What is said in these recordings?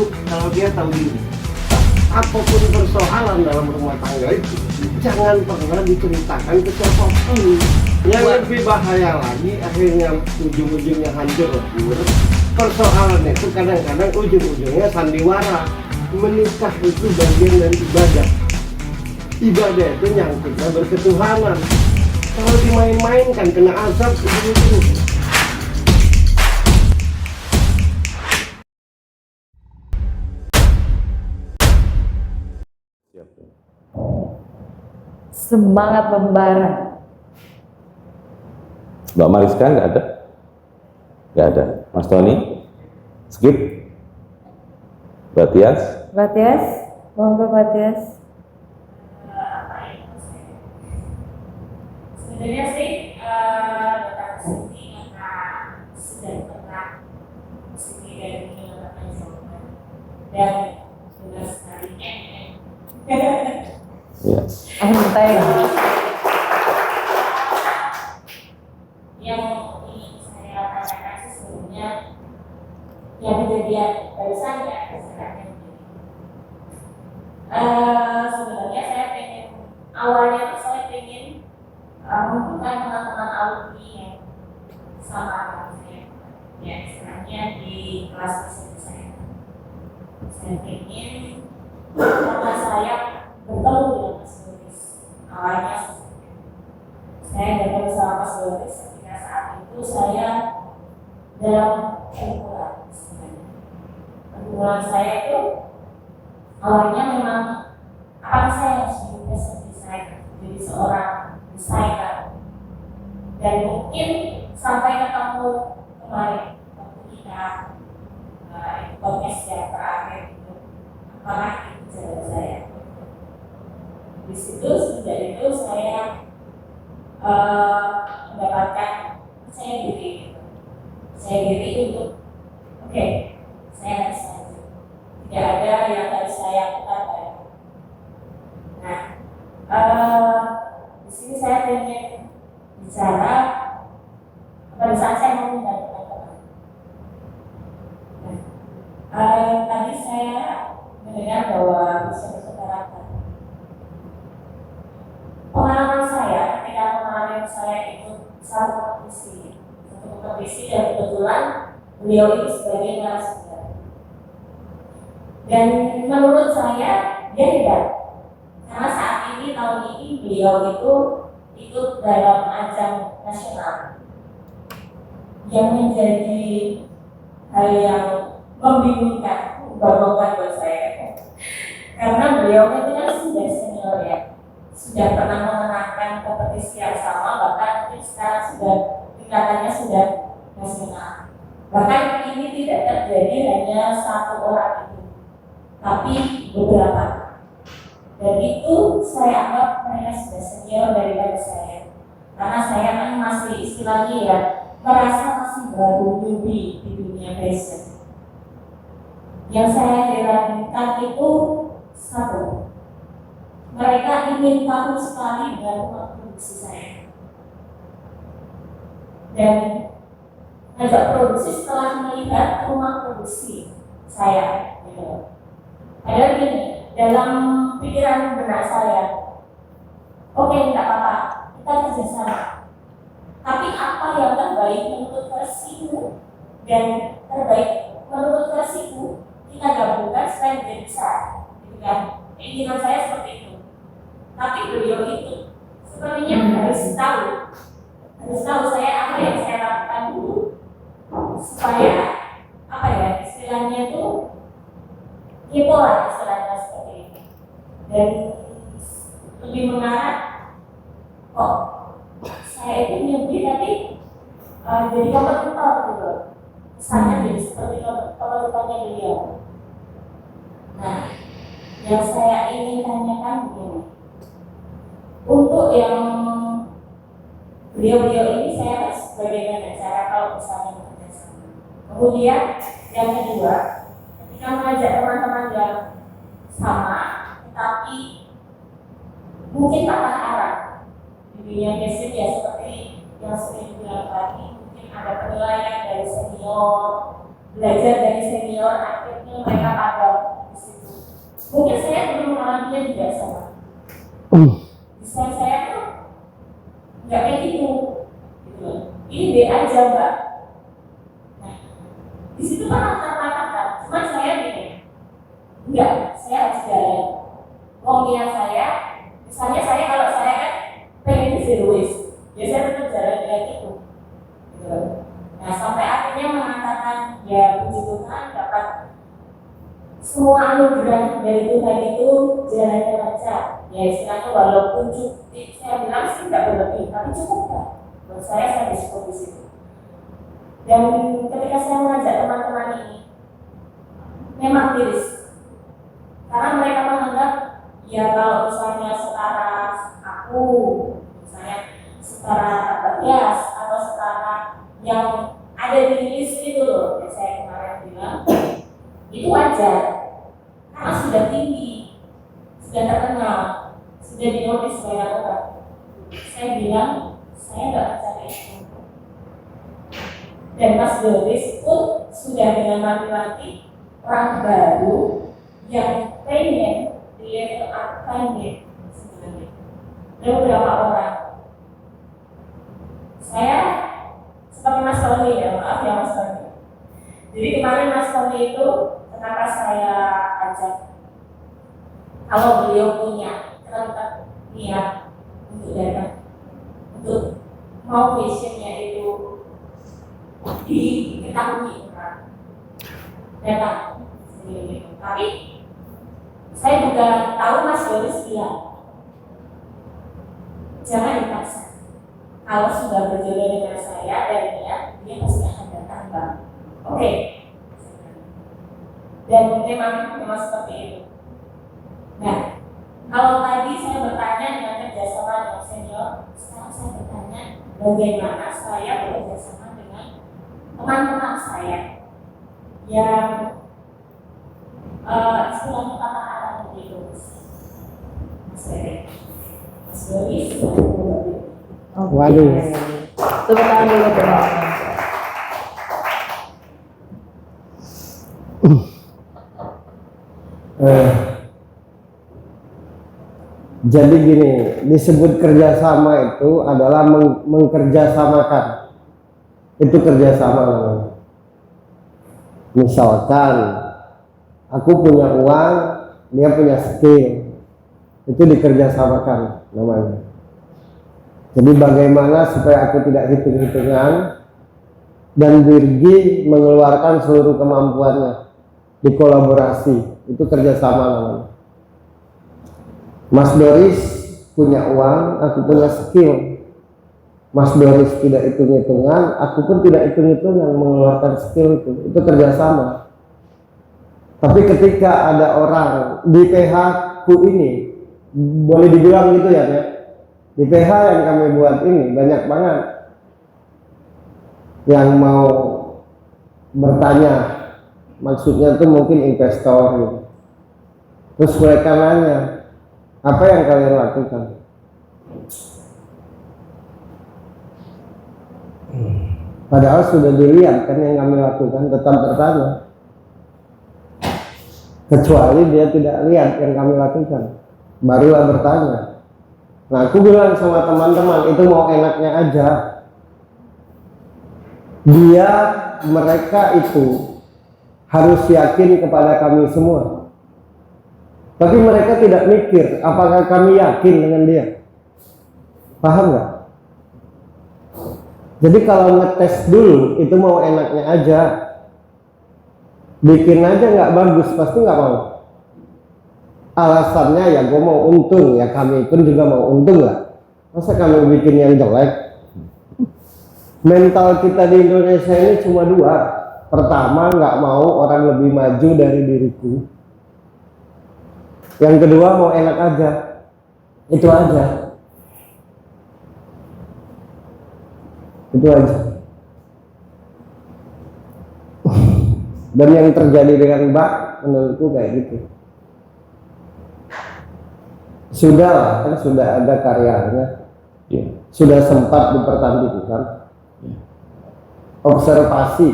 kalau dia tahu diri. Apapun persoalan dalam rumah tangga itu jangan pernah diceritakan ke siapapun. Yang lebih bahaya lagi akhirnya ujung-ujungnya hancur. Persoalan itu kadang-kadang ujung-ujungnya sandiwara. Menikah itu bagian dari ibadah. Ibadah itu nyangkutnya berketuhanan. Kalau dimain-mainkan kena azab itu. Semangat membara. Mbak Mariska nggak ada? Nggak ada. Mas Tony? Skip? Mbak Tias? Mbak Tias, monggo Mbak Tias. Sebenarnya sih Bapak Suti karena sudah pernah Suti dari mendapatkan jawaban dan jelas sekali Ya. Enteng. yang ingin saya tanyakan sesungguhnya yang kejadian barusan ya sebenarnya saya pengen awalnya tuh saya pengen membutuhkan teman-teman alumni yang sama saya ya istilahnya di kelas tersebut saya pengen karena saya bertemu dengan Mas Boris awalnya saya bertemu sama Mas Boris ketika saat itu saya dalam perkumpulan saya itu awalnya memang apa saya harus menjadi desainer jadi seorang desainer dan mungkin sampai ketemu kemarin waktu kita podcast yang terakhir itu apakah itu jalan saya di situ sejak itu saya mendapatkan saya diri untuk oke, saya harus maju tidak ada yang harus saya katakan. Nah di sini saya ingin bicara pada saat saya mau mendapatkan teman. Tadi saya mendengar bahwa bisa bersepakat. Pengalaman saya ketika kemarin saya ikut satu kompetisi dan kebetulan beliau itu sebagai narasumber. Dan menurut saya dia tidak, karena saat ini tahun ini beliau itu ikut dalam ajang nasional yang menjadi hal yang membingungkan, membanggakan buat saya. Karena beliau itu kan sudah senior ya, sudah pernah memenangkan kompetisi yang sama, bahkan mungkin sekarang sudah tingkatannya sudah nasional. Bahkan ini tidak terjadi hanya satu orang itu, tapi beberapa. Dan itu saya anggap mereka sudah senior daripada saya, karena saya kan masih istilahnya ya merasa masih baru newbie di dunia fashion. Yang saya herankan itu satu, mereka ingin tahu sekali dengan rumah produksi saya dan ngajak produksi setelah melihat rumah produksi saya gitu. Padahal gini, dalam pikiran benak saya, oke, tidak apa-apa, kita kerjasama. Tapi apa yang terbaik menurut versimu dan terbaik menurut versiku, kita gabungkan supaya menjadi besar, gitu kan? Keinginan saya seperti itu. Tapi beliau itu sepertinya harus tahu saya apa yang saya lakukan dulu supaya apa ya istilahnya itu gitu lah istilahnya seperti itu. Dan lebih mengarah kok saya itu nyubi tapi jadi kompetitor gitu, kesannya jadi seperti kompetitornya beliau. Nah, yang saya ingin tanyakan begini, untuk yang beliau-beliau ini saya bagaimana cara kalau misalnya bekerja sama. Kemudian yang kedua, ketika mengajak teman-teman yang sama, tetapi mungkin patah arah di dunia fashion ya seperti yang sering bilang tadi, mungkin ada penilaian dari senior, belajar dari senior, akhirnya mereka pada di situ. Mungkin saya belum mengalaminya juga sama. Desain saya tuh nggak kayak gitu. Gitu. Ini B aja mbak. Nah, di situ kan kata-kata. Cuma saya gini, enggak, saya harus jalan. Ngomongnya saya, misalnya saya kalau saya kan pengen zero waste, ya saya tetap jalan kayak gitu. Gitu. Nah sampai akhirnya mengatakan ya puji Tuhan dapat semua anugerah dari Tuhan itu jalannya lancar. Ya istilahnya walaupun cukup, saya bilang sih nggak berlebih, tapi cukup kan. Buat saya bersyukur di situ. Dan ketika saya mengajak teman-teman ini, memang tiris, karena mereka menganggap ya kalau misalnya setara aku, misalnya setara Batyas atau setara yang ada di list itu loh, yang saya kemarin bilang, itu wajar, karena sudah tinggi, sudah terkenal, sudah dinotis banyak orang. Saya bilang, saya nggak percaya itu. Dan Mas Doris pun sudah dengan mati-mati orang baru yang pengen di level akademik sebenarnya. Ada beberapa orang. Saya seperti Mas Tony ya, maaf ya Mas Tony. Jadi kemarin Mas Tony itu kenapa saya ajak, kalau beliau punya tetap niat untuk datang, untuk mau visionnya itu diketahui orang datang sendiri. Tapi saya juga tahu Mas Doris bilang jangan dipaksa. Kalau sudah berjodoh dengan saya dan dia pasti akan datang bang. Oke. Dan memang seperti itu. Nah, kalau tadi saya bertanya dengan kerjasama dengan senior, sekarang saya bertanya bagaimana saya bekerjasama dengan teman-teman saya yang istilahnya kata-kata begitu. Mas Doris, Waduh. Tepuk tangan dulu teman-teman. Jadi gini, disebut kerjasama itu adalah mengkerjasamakan. Itu kerjasama namanya. Misalkan aku punya uang, dia punya skill, itu dikerjasamakan namanya. Jadi bagaimana supaya aku tidak hitung-hitungan dan Virgi mengeluarkan seluruh kemampuannya, dikolaborasi, itu kerjasama namanya. Mas Doris punya uang, aku punya skill. Mas Doris tidak hitung-hitungan, aku pun tidak hitung-hitungan mengeluarkan skill itu kerjasama. Tapi ketika ada orang di PH ku ini, boleh dibilang gitu ya, di PH yang kami buat ini banyak banget yang mau bertanya, maksudnya itu mungkin investor gitu. Terus mereka nanya, apa yang kalian lakukan? Padahal sudah dilihat kan yang kami lakukan, tetap bertanya. Kecuali dia tidak lihat yang kami lakukan, barulah bertanya. Nah, aku bilang sama teman-teman, itu mau enaknya aja. Mereka itu harus yakin kepada kami semua. Tapi mereka tidak mikir apakah kami yakin dengan dia. Paham nggak? Jadi kalau ngetes dulu itu mau enaknya aja, bikin aja nggak bagus pasti nggak mau. Alasannya ya gue mau untung, ya kami pun juga mau untung lah. Masa kami bikin yang jelek? Mental kita di Indonesia ini cuma dua. Pertama, nggak mau orang lebih maju dari diriku. Yang kedua, mau enak aja. Itu aja. Itu aja. Dan yang terjadi dengan Mbak, menurutku kayak gitu. Sudah, kan sudah ada karyanya. Ya. Sudah sempat dipertandingkan. Observasi.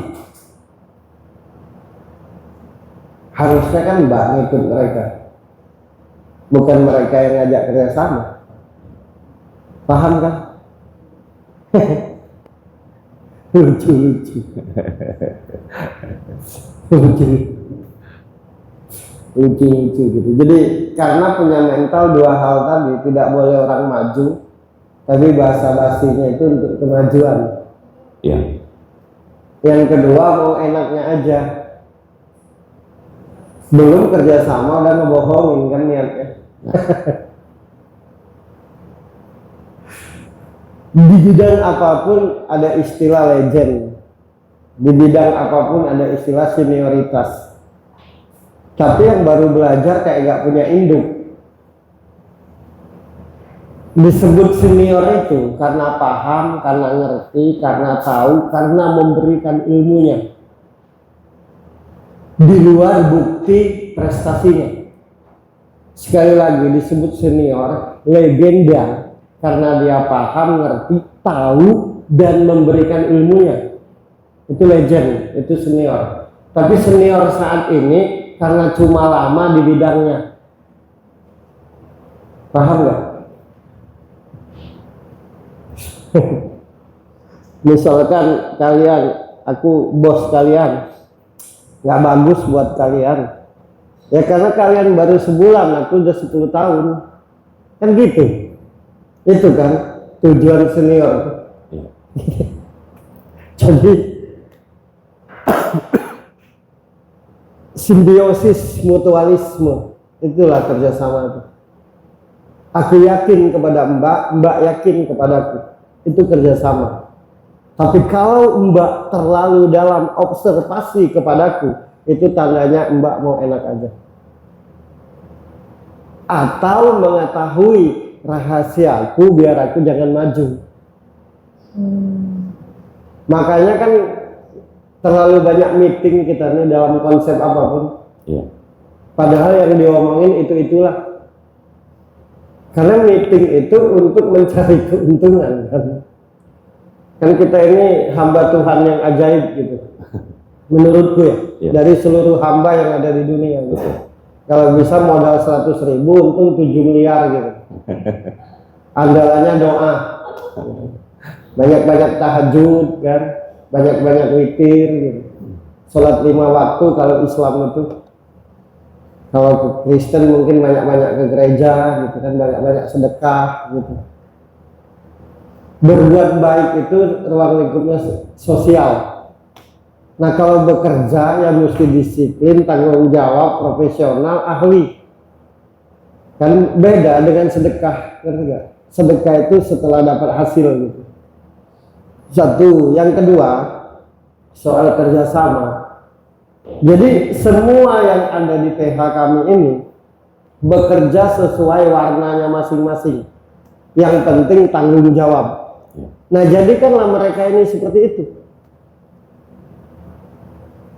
Harusnya kan mbak ngikut mereka, bukan mereka yang ngajak kerjasama. Paham kan? lucu gitu. Jadi karena punya mental dua hal tadi, tidak boleh orang maju, tapi bahasa basinya itu untuk kemajuan. Ya. Yang kedua mau enaknya aja, belum kerjasama udah ngebohongin kan niatnya. Di bidang apapun ada istilah legend, di bidang apapun ada istilah senioritas. Tapi yang baru belajar kayak gak punya induk. Disebut senior itu karena paham, karena ngerti, karena tahu, karena memberikan ilmunya. Di luar bukti prestasinya. Sekali lagi disebut senior, legenda. Karena dia paham, ngerti, tahu, dan memberikan ilmunya. Itu legend, itu senior. Tapi senior saat ini karena cuma lama di bidangnya. Paham nggak? Misalkan kalian, aku bos kalian, nggak bagus buat kalian. Ya karena kalian baru sebulan, aku udah 10 tahun. Kan gitu. Itu kan tujuan senior. Jadi simbiosis mutualisme, itulah kerjasama itu. Aku yakin kepada mbak, mbak yakin kepadaku, itu kerjasama. Tapi kalau mbak terlalu dalam observasi kepadaku, itu tandanya mbak mau enak aja. Atau mengetahui rahasiaku biar aku jangan maju. Makanya kan terlalu banyak meeting kita nih dalam konsep apapun. Iya. Padahal yang diomongin itulah. Karena meeting itu untuk mencari keuntungan kan. Kan kita ini hamba Tuhan yang ajaib gitu. Menurutku ya, Iya. dari seluruh hamba yang ada di dunia gitu. Kalau bisa modal 100.000 untung 7 miliar gitu. Andalannya doa, banyak-banyak tahajud kan, banyak-banyak witir gitu. Sholat 5 waktu kalau Islam itu. Kalau Kristen mungkin banyak-banyak ke gereja gitu kan, banyak-banyak sedekah gitu. Berbuat baik itu ruang lingkupnya sosial. Nah kalau bekerja ya mesti disiplin, tanggung jawab, profesional, ahli. Kan beda dengan sedekah, ngerti gak? Sedekah itu setelah dapat hasil gitu. Satu, yang kedua soal kerjasama. Jadi semua yang ada di TH kami ini bekerja sesuai warnanya masing-masing. Yang penting tanggung jawab. Nah jadikanlah mereka ini seperti itu.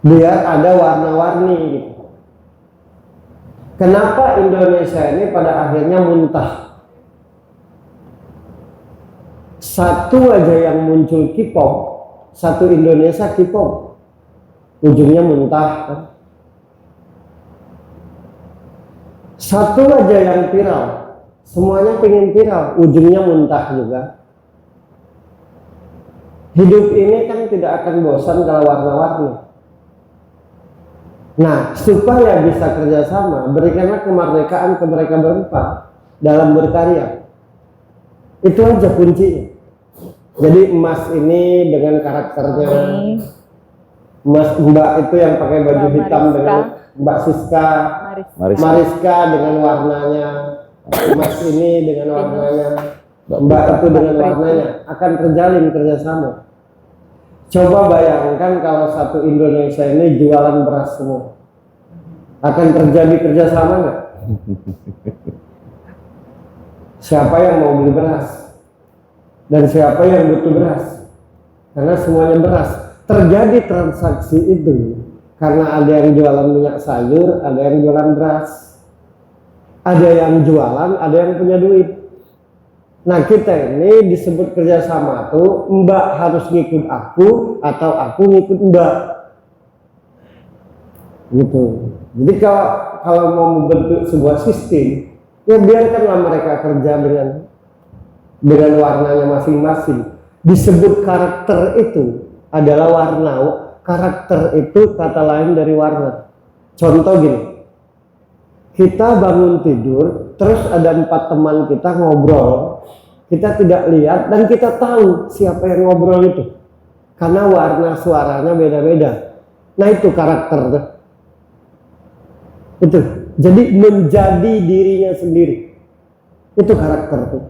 Biar ada warna-warni gitu. Kenapa Indonesia ini pada akhirnya muntah? Satu aja yang muncul K-pop, satu Indonesia K-pop, ujungnya muntah kan? Satu aja yang viral, semuanya pengen viral, ujungnya muntah juga. Hidup ini kan tidak akan bosan kalau warna-warni. Nah, supaya bisa kerjasama, berikanlah kemerdekaan ke mereka berempat dalam berkarya. Itu aja kuncinya. Jadi emas ini dengan karakternya, emas mbak itu yang pakai baju hitam dengan Mbak Siska, Mariska dengan warnanya, emas ini dengan warnanya, mbak itu dengan warnanya, akan terjalin kerjasama. Coba bayangkan kalau satu Indonesia ini jualan beras semua, akan terjadi kerjasama nggak? Siapa yang mau beli beras? Dan siapa yang butuh beras? Karena semuanya beras. Terjadi transaksi itu karena ada yang jualan minyak sayur, ada yang jualan beras, ada yang jualan, ada yang punya duit. Nah kita ini disebut kerjasama tuh, mbak harus ngikut aku atau aku ngikut mbak. gitu. Jadi kalau mau membentuk sebuah sistem, ya biarkanlah mereka kerja dengan warnanya masing-masing. Disebut karakter itu adalah warna. Karakter itu kata lain dari warna. Contoh gini, kita bangun tidur, terus ada 4 teman kita ngobrol, kita tidak lihat dan kita tahu siapa yang ngobrol itu, karena warna suaranya beda-beda. Nah itu karakter tuh. Itu jadi menjadi dirinya sendiri, itu karakter tuh.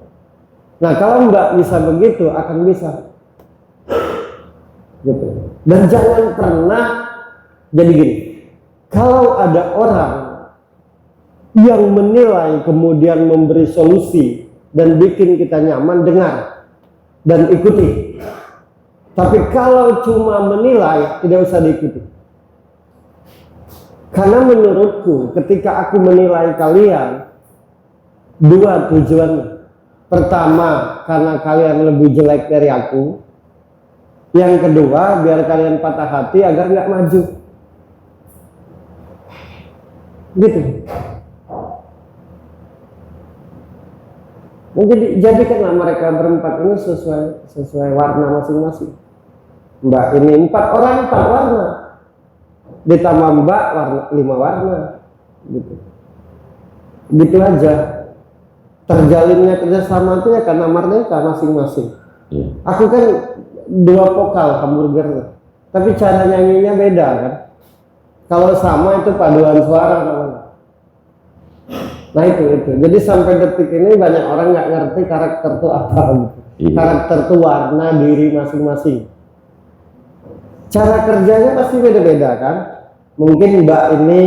Nah kalau nggak bisa begitu akan bisa gitu. Dan jangan pernah jadi gini, kalau ada orang yang menilai kemudian memberi solusi dan bikin kita nyaman, dengar dan ikuti. Tapi kalau cuma menilai, tidak usah diikuti. Karena menurutku ketika aku menilai kalian, 2 tujuannya. Pertama, karena kalian lebih jelek dari aku. Yang kedua, biar kalian patah hati agar nggak maju. Gitu. Jadi jadikanlah mereka berempat ini sesuai warna masing-masing. Mbak ini 4 orang 4 warna. Ditambah Mbak 5 warna. Gitu. Gitu aja. Terjalinnya kerjasama itu ya karena mereka masing-masing. Aku kan 2 vokal hamburger, tapi cara nyanyinya beda kan. Kalau sama itu paduan suara namanya. Nah itu. Jadi sampai detik ini banyak orang nggak ngerti karakter itu apa gitu. Karakter itu warna diri masing-masing. Cara kerjanya pasti beda-beda kan. Mungkin Mbak ini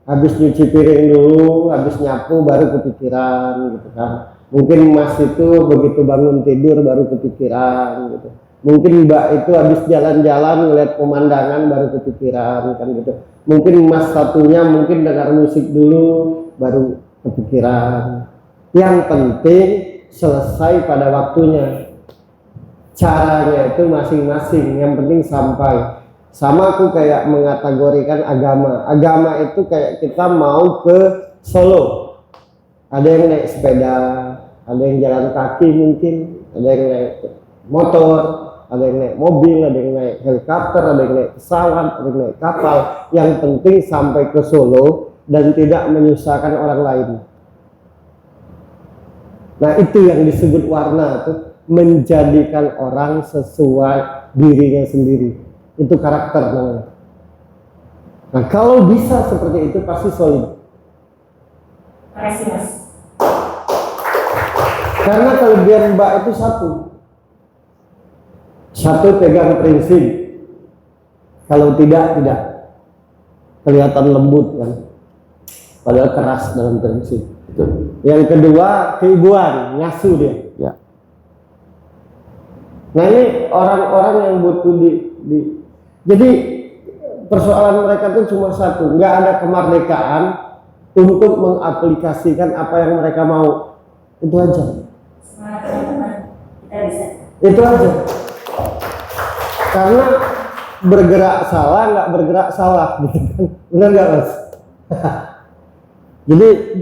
habis nyuci piring dulu, habis nyapu baru kepikiran gitu kan. Mungkin Mas itu begitu bangun tidur baru kepikiran gitu. Mungkin Mbak itu habis jalan-jalan ngeliat pemandangan baru kepikiran kan gitu. Mungkin Mas satunya mungkin dengar musik dulu baru kepikiran. Yang penting selesai pada waktunya. Caranya itu masing-masing, yang penting sampai. Sama aku kayak mengategorikan agama. Agama itu kayak kita mau ke Solo. Ada yang naik sepeda, ada yang jalan kaki mungkin, ada yang naik motor, ada yang naik mobil, ada yang naik helikopter, ada yang naik pesawat, ada yang naik kapal. Yang penting sampai ke Solo dan tidak menyusahkan orang lain. Nah itu yang disebut warna tuh, menjadikan orang sesuai dirinya sendiri. Itu karakter namanya. Nah kalau bisa seperti itu pasti solid. Makasih Mas. Karena kelebihan Mbak itu satu pegang prinsip. Kalau tidak kelihatan lembut kan, padahal keras dalam prinsip. Betul. Yang kedua keibuan, ngasuh dia. Ya. Nah ini orang-orang yang butuh jadi persoalan mereka itu cuma satu, nggak ada kemerdekaan untuk mengaplikasikan apa yang mereka mau. Itu aja. Semangat teman-teman, kita bisa. Itu aja. Karena bergerak salah, nggak bergerak salah, gitu kan? Benar nggak Mas?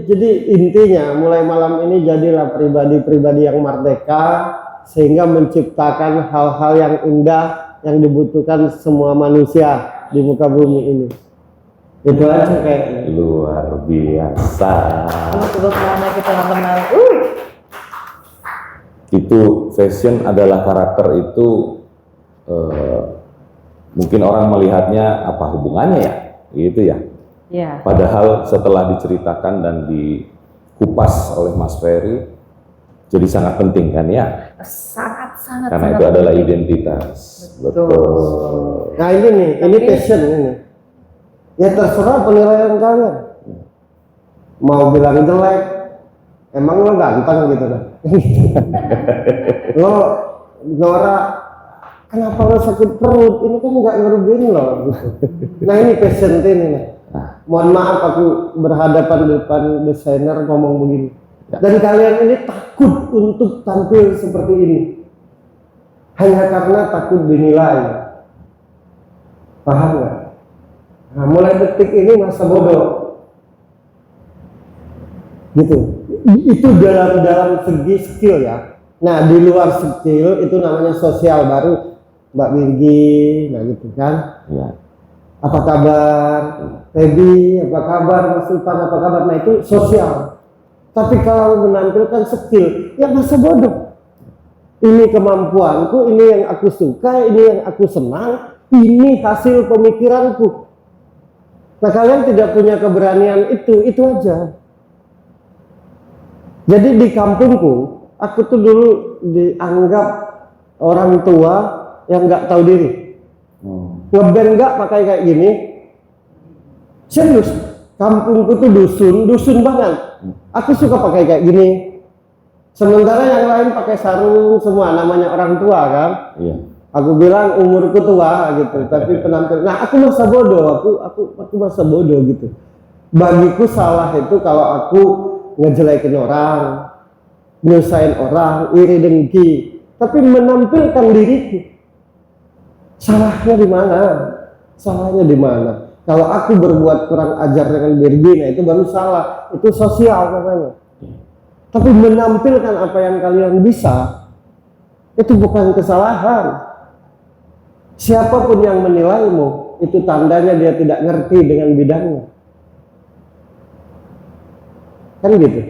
jadi intinya mulai malam ini jadilah pribadi-pribadi yang merdeka sehingga menciptakan hal-hal yang indah yang dibutuhkan semua manusia di muka bumi ini. Itu aja kayaknya. Luar biasa. Tepuk tangan lagi teman-teman. Itu fashion adalah karakter itu, mungkin orang melihatnya apa hubungannya ya, gitu ya. Ya. Padahal setelah diceritakan dan dikupas oleh Mas Ferry, jadi sangat penting kan ya, Sangat karena itu adalah identitas. Betul. Nah ini passion ini. Ya terserah penilaian kalian. Mau bilang jelek, emang lo ganteng gitu kan? Lo norak, kenapa lo sakit perut? Ini kan nggak ngerugiin lo. Gitu. Nah ini passion ini nih. Mohon maaf aku berhadapan depan desainer ngomong begini. Dan kalian ini takut untuk tampil seperti ini. Hanya karena takut dinilai. Paham nggak? Nah, mulai detik ini masa bodoh. Gitu. Itu dalam segi skill ya. Nah, di luar skill itu namanya sosial baru Mbak Virgi, nah gitu kan. Ya. Apa kabar? Feby, apa kabar? Mas Sultan, apa kabar? Nah itu sosial. Tapi kalau menampilkan skill, ya masa bodoh. Ini kemampuanku, ini yang aku suka, ini yang aku senang, ini hasil pemikiranku. Nah kalian tidak punya keberanian itu aja. Jadi di kampungku, aku tuh dulu dianggap orang tua yang nggak tahu diri. Ngeband nggak pakai kayak gini. Serius, kampungku tuh dusun banget. Aku suka pakai kayak gini. Sementara yang lain pakai sarung semua, namanya orang tua kan. Iya. Aku bilang umurku tua gitu, tapi penampil. Nah, aku masa bodoh, aku masa bodoh gitu. Bagiku salah itu kalau aku ngejelekin orang, nyusahin orang, iri dengki, tapi menampilkan diriku. Salahnya di mana? Salahnya di mana? Kalau aku berbuat kurang ajar dengan Virgi, nah itu baru salah. Itu sosial namanya. Tapi menampilkan apa yang kalian bisa, itu bukan kesalahan. Siapapun yang menilaimu, itu tandanya dia tidak ngerti dengan bidangnya. Kan gitu.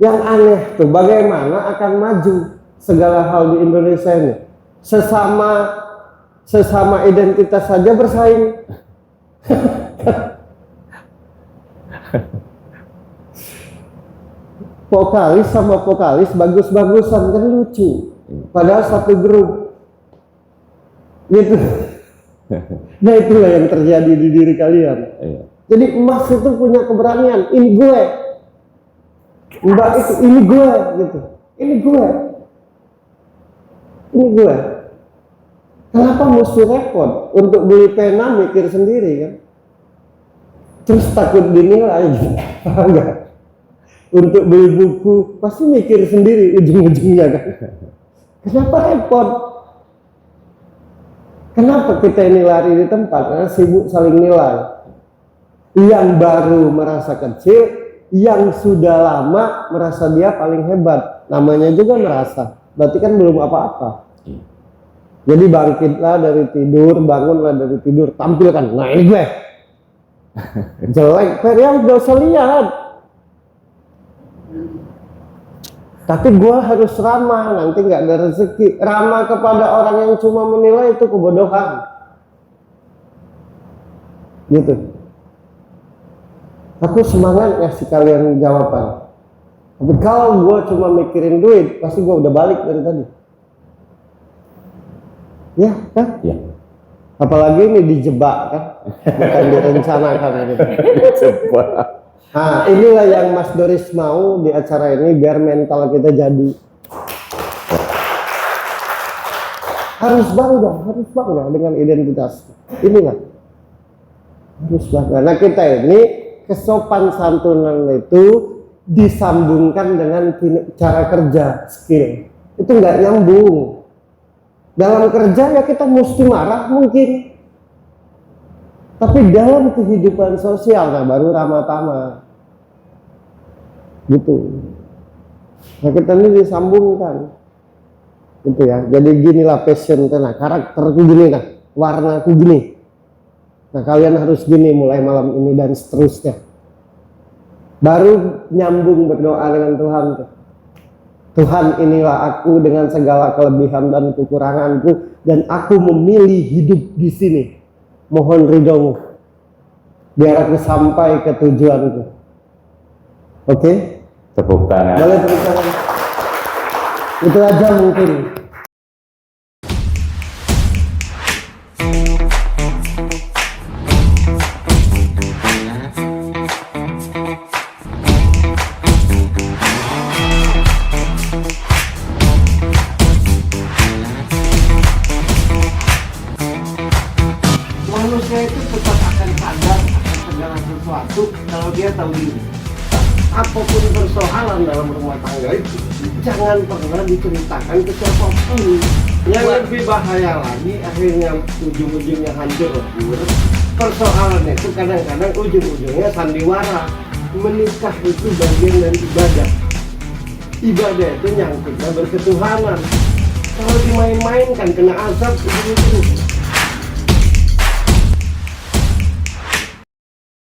Yang aneh tuh, bagaimana akan maju segala hal di Indonesia ini? Sesama identitas saja bersaing. Vokalis sama vokalis bagus-bagusan kan lucu. Padahal satu grup. Gitu. Nah itulah yang terjadi di diri kalian. Iya. Jadi emas itu punya keberanian. Ini gue. Mbak itu ini gue gitu. Ini gue. Ini gue. Kenapa mesti repot untuk beli pena mikir sendiri kan? Terus takut dinilai gitu. Paham nggak? Untuk beli buku pasti mikir sendiri ujung-ujungnya kan. Kenapa repot? Kenapa kita ini lari di tempat? Karena sibuk saling nilai. Yang baru merasa kecil, yang sudah lama merasa dia paling hebat. Namanya juga merasa. Berarti kan belum apa-apa. Jadi bangkitlah dari tidur, bangunlah dari tidur, tampilkan. Nah ini gue. Jelek, yang gak usah lihat. Tapi gue harus ramah, nanti nggak ada rezeki. Ramah kepada orang yang cuma menilai itu kebodohan. Gitu. Aku semangat ngasih kalian jawaban. Tapi kalau gue cuma mikirin duit, pasti gue udah balik dari tadi. Ya kan? Ya. Apalagi ini dijebak kan? Bukan direncanakan gitu. Dijebak. Nah, inilah yang Mas Doris mau di acara ini biar mental kita jadi. Harus bangga dengan identitas. Inilah. Harus bangga. Nah, kita ini kesopan santunan itu disambungkan dengan cara kerja, skill. Itu nggak nyambung. Dalam kerja ya kita mesti marah mungkin. Tapi dalam kehidupan sosial, nah baru ramah tamah. Gitu. Nah kita ini disambungkan. Gitu ya. Jadi ginilah passion, nah karakterku gini, nah warnaku gini. Nah kalian harus gini mulai malam ini dan seterusnya. Baru nyambung berdoa dengan Tuhan tuh. Tuhan inilah aku dengan segala kelebihan dan kekuranganku, dan aku memilih hidup di sini. Mohon ridhomu biar aku sampai ke tujuanku. Oke? Tepuk tangan. Boleh tepuk tangan. Itu aja mungkin. Manusia itu tetap akan sadar akan segala sesuatu kalau dia tahu diri. Apapun persoalan dalam rumah tangga itu jangan pernah diceritakan ke siapapun. Yang lebih bahaya lagi akhirnya ujung-ujungnya hancur lebur persoalannya itu kadang-kadang ujung-ujungnya sandiwara. Menikah itu bagian dari ibadah. Ibadah itu nyangkutnya berketuhanan. Kalau dimain-mainkan kena azab ujung-ujung